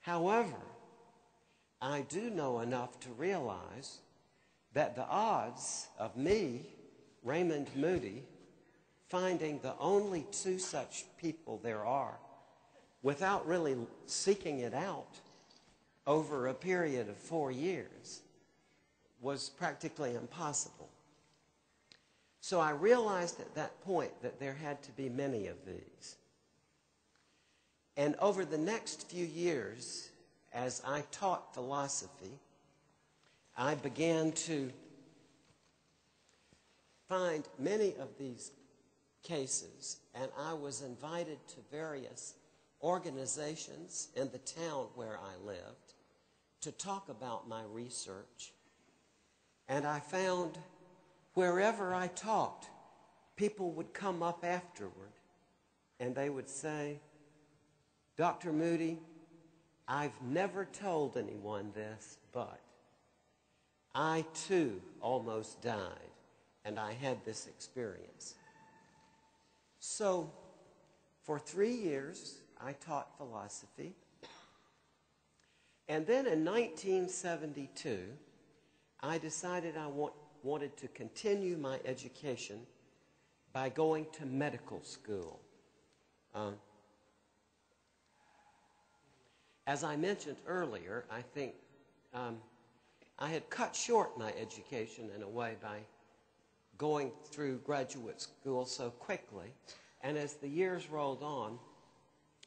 However, I do know enough to realize that the odds of me, Raymond Moody, finding the only two such people there are without really seeking it out over a period of 4 years was practically impossible. So I realized at that point that there had to be many of these. And over the next few years, as I taught philosophy, I began to find many of these cases, and I was invited to various organizations in the town where I lived to talk about my research. And I found wherever I talked, people would come up afterward and they would say, "Dr. Moody, I've never told anyone this, but I too almost died, and I had this experience." So for 3 years, I taught philosophy. And then in 1972, I decided I wanted to continue my education by going to medical school. As I mentioned earlier, I think I had cut short my education in a way by going through graduate school so quickly. And as the years rolled on,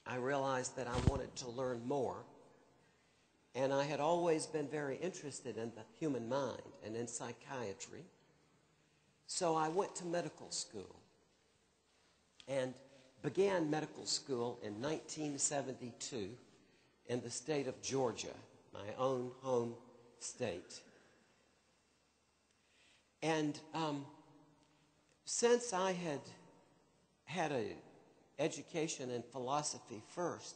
I realized that I wanted to learn more. And I had always been very interested in the human mind and in psychiatry. So I went to medical school and began medical school in 1972 in the state of Georgia, my own home state. And since I had an education in philosophy first,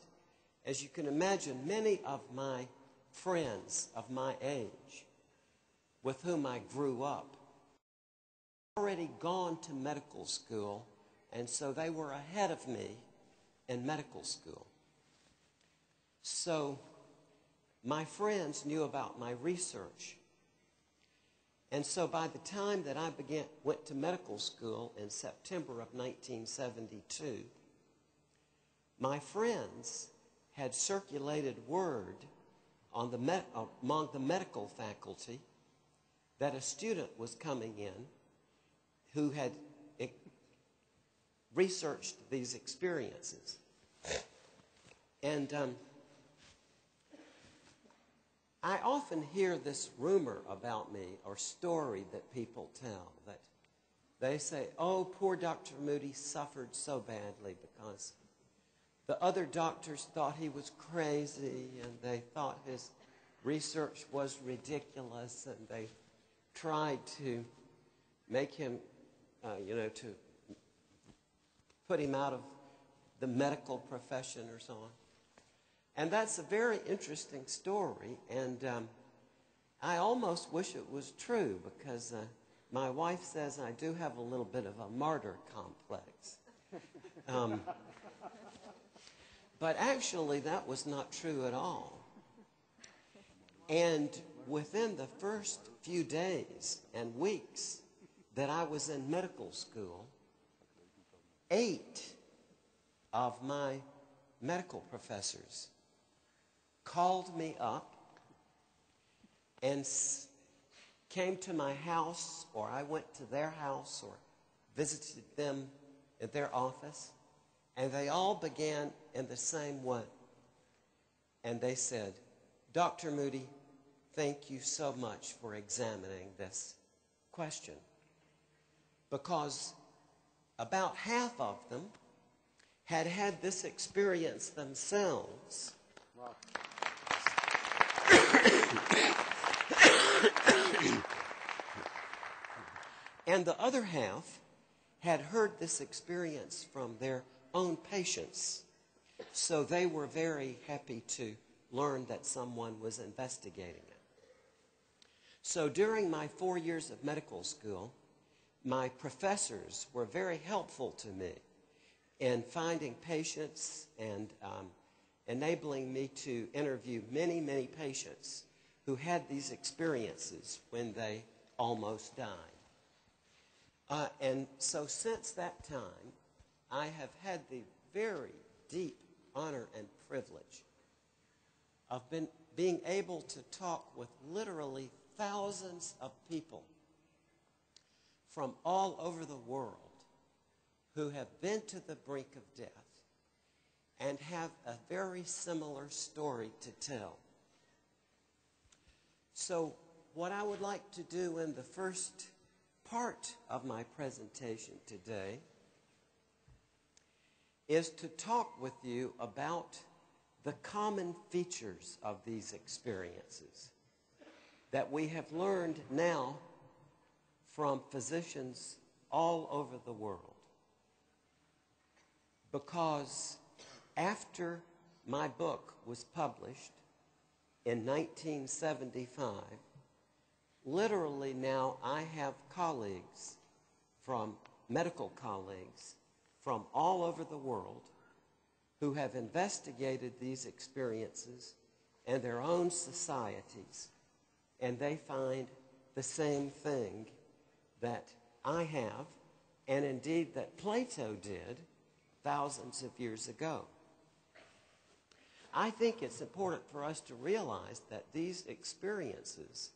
as you can imagine, many of my friends of my age with whom I grew up had already gone to medical school, and so they were ahead of me in medical school. So my friends knew about my research. And so by the time that I went to medical school in September of 1972, my friends had circulated word on among the medical faculty that a student was coming in who had researched these experiences. And I often hear this rumor about me, or story that people tell, that they say, "Oh, poor Dr. Moody suffered so badly because the other doctors thought he was crazy, and they thought his research was ridiculous, and they tried to make him, to put him out of the medical profession," or so on. And that's a very interesting story, and I almost wish it was true, because my wife says I do have a little bit of a martyr complex. But actually, that was not true at all. And within the first few days and weeks that I was in medical school, 8 of my medical professors called me up and came to my house, or I went to their house or visited them at their office, and they all began in the same way. And they said, "Dr. Moody, thank you so much for examining this question." Because about half of them had had this experience themselves. Wow. And the other half had heard this experience from their own patients. So they were very happy to learn that someone was investigating it. So during my 4 years of medical school, my professors were very helpful to me in finding patients and enabling me to interview many, many patients who had these experiences when they almost died. And so since that time, I have had the very deep honor and privilege of being able to talk with literally thousands of people from all over the world who have been to the brink of death and have a very similar story to tell. So what I would like to do in the first part of my presentation today is to talk with you about the common features of these experiences that we have learned now from physicians all over the world. Because after my book was published in 1975, literally now I have colleagues medical colleagues from all over the world who have investigated these experiences and their own societies, and they find the same thing that I have, and indeed that Plato did thousands of years ago. I think it's important for us to realize that these experiences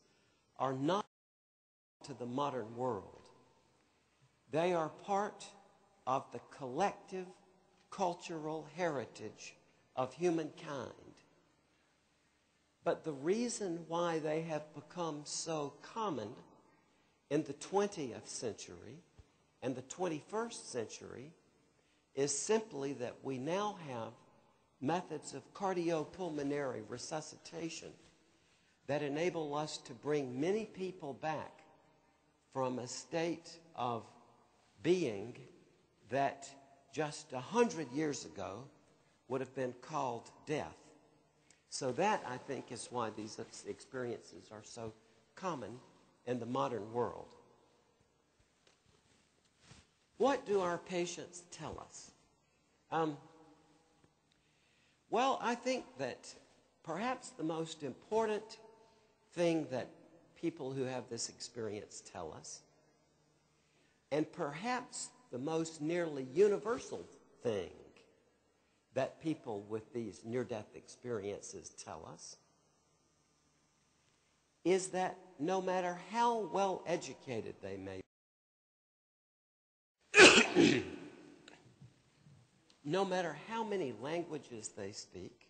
are not to the modern world. They are part of the collective cultural heritage of humankind. But the reason why they have become so common in the 20th century and the 21st century is simply that we now have methods of cardiopulmonary resuscitation that enable us to bring many people back from a state of being that just 100 years ago would have been called death. So that, I think, is why these experiences are so common in the modern world. What do our patients tell us? Well, I think that perhaps the most important thing that people who have this experience tell us, and perhaps the most nearly universal thing that people with these near-death experiences tell us, is that no matter how well educated they may be, no matter how many languages they speak,